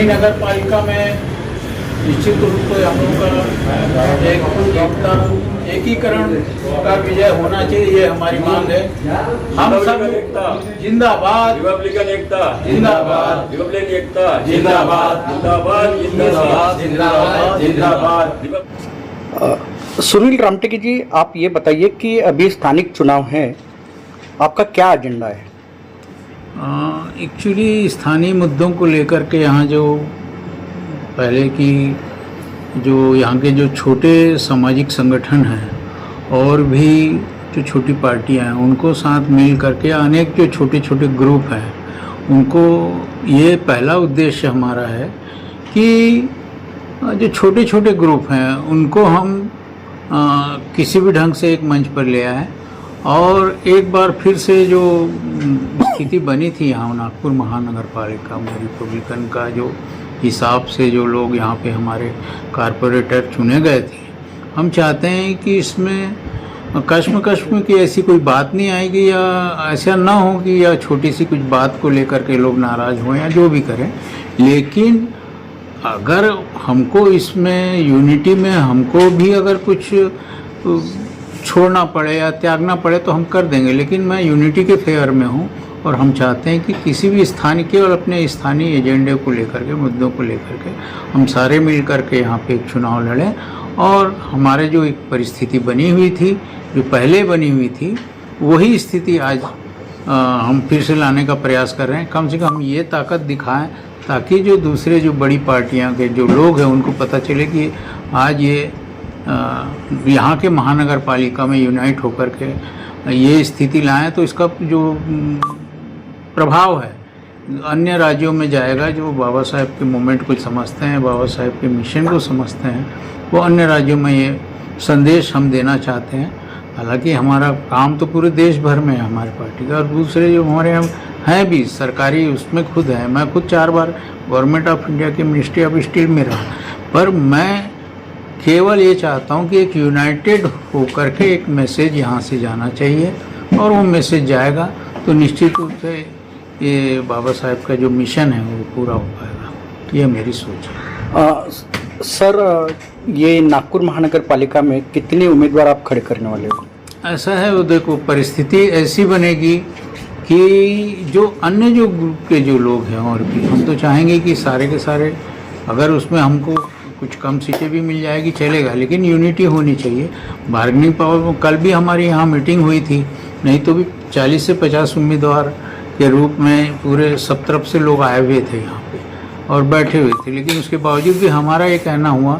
नई नगर पालिका में निश्चित रूप से हम लोगों का एकीकरण का विजय होना चाहिए, ये हमारी मांग है। हम सब जिंदाबाद रिपब्लिकन एकता, जिंदाबाद रिपब्लिकन एकता, जिंदाबाद जिंदाबाद, जिंदाबाद, जिंदाबाद जिंदाबाद। सुनील रामटेके जी, आप ये बताइए कि अभी स्थानिक चुनाव हैं, आपका क्या एजेंडा है? एक्चुअली स्थानीय मुद्दों को लेकर के यहाँ जो पहले की जो यहाँ के जो छोटे सामाजिक संगठन हैं और भी जो छोटी पार्टियाँ हैं उनको साथ मिल करके अनेक जो छोटे छोटे ग्रुप हैं उनको ये पहला उद्देश्य हमारा है कि जो छोटे छोटे ग्रुप हैं उनको हम किसी भी ढंग से एक मंच पर ले आए और एक बार फिर से जो स्थिति बनी थी यहाँ नागपुर महानगर पालिका में रिपब्लिकन का जो हिसाब से जो लोग यहाँ पे हमारे कारपोरेटर चुने गए थे, हम चाहते हैं कि इसमें कश्म की ऐसी कोई बात नहीं आएगी या ऐसा ना हो कि या छोटी सी कुछ बात को लेकर के लोग नाराज़ हों या जो भी करें, लेकिन अगर हमको इसमें यूनिटी में हमको भी अगर कुछ छोड़ना पड़े या त्यागना पड़े तो हम कर देंगे, लेकिन मैं यूनिटी के फेवर में हूँ और हम चाहते हैं कि किसी भी स्थानीय केवल अपने स्थानीय एजेंडे को लेकर के मुद्दों को लेकर के हम सारे मिल कर के यहाँ पे एक चुनाव लड़ें और हमारे जो एक परिस्थिति बनी हुई थी, जो पहले बनी हुई थी, वही स्थिति आज हम फिर से लाने का प्रयास कर रहे हैं। कम से कम हम ये ताकत दिखाएं ताकि जो दूसरे जो बड़ी पार्टियां के जो लोग हैं उनको पता चले कि आज ये यहाँ के महानगर पालिका में यूनाइट होकर के ये स्थिति लाएं तो इसका जो प्रभाव है अन्य राज्यों में जाएगा। जो बाबा साहेब के मूवमेंट को समझते हैं, बाबा साहेब के मिशन को समझते हैं, वो अन्य राज्यों में ये संदेश हम देना चाहते हैं। हालांकि हमारा काम तो पूरे देश भर में है हमारी पार्टी का और दूसरे जो हमारे यहाँ हैं भी सरकारी उसमें खुद है। मैं खुद 4 बार गवर्नमेंट ऑफ इंडिया के मिनिस्ट्री ऑफ स्टील में रहा, पर मैं केवल ये चाहता हूँ कि एक यूनाइटेड होकर के एक मैसेज यहाँ से जाना चाहिए और वो मैसेज जाएगा तो निश्चित रूप से ये बाबा साहेब का जो मिशन है वो पूरा हो पाएगा। ये मेरी सोच है। सर, ये नागपुर महानगर पालिका में कितने उम्मीदवार आप खड़े करने वाले हो? ऐसा है, वो देखो परिस्थिति ऐसी बनेगी कि जो अन्य जो ग्रुप के जो लोग हैं और भी हम तो चाहेंगे कि सारे के सारे, अगर उसमें हमको कुछ कम सीटें भी मिल जाएगी चलेगा, लेकिन यूनिटी होनी चाहिए। बार्गेनिंग पावर, कल भी हमारी यहाँ मीटिंग हुई थी, नहीं तो भी 40 से 50 उम्मीदवार के रूप में पूरे सब तरफ से लोग आए हुए थे यहाँ पे और बैठे हुए थे, लेकिन उसके बावजूद भी हमारा ये कहना हुआ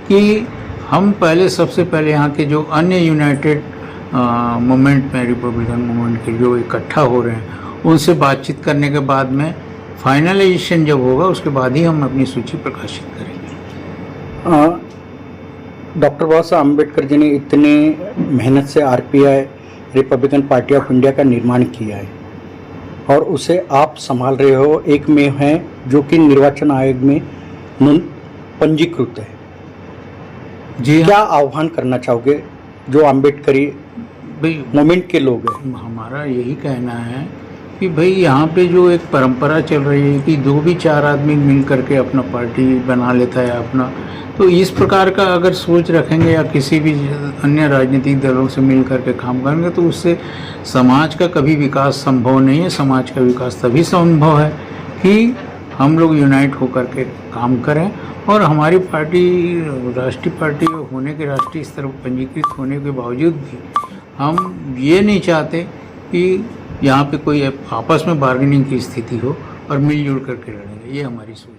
कि हम पहले सबसे पहले यहाँ के जो अन्य यूनाइटेड मूवमेंट में रिपब्लिकन मूवमेंट के जो इकट्ठा हो रहे हैं उनसे बातचीत करने के बाद में फाइनलाइजेशन जब होगा उसके बाद ही हम अपनी सूची प्रकाशित करेंगे। डॉक्टर बाबा साहब अम्बेडकर जी ने इतने मेहनत से RPI Republican party of India का निर्माण किया है और उसे आप संभाल रहे हो। एक में है जो कि निर्वाचन आयोग में पंजीकृत है जी। क्या आह्वान करना चाहोगे जो अम्बेडकरी मूवमेंट के लोग हैं? हमारा यही कहना है कि भाई यहाँ पे जो एक परंपरा चल रही है कि 2 भी 4 आदमी मिल करके अपना पार्टी बना लेता है अपना, तो इस प्रकार का अगर सोच रखेंगे या किसी भी अन्य राजनीतिक दलों से मिल करके काम करेंगे तो उससे समाज का कभी विकास संभव नहीं है। समाज का विकास तभी संभव है कि हम लोग यूनाइट होकर के काम करें और हमारी पार्टी राष्ट्रीय पार्टी होने के राष्ट्रीय स्तर पर पंजीकृत होने के बावजूद भी हम ये नहीं चाहते कि यहाँ पे कोई आपस में बार्गेनिंग की स्थिति हो और मिलजुल करके लड़ेंगे। ये हमारी सोच है।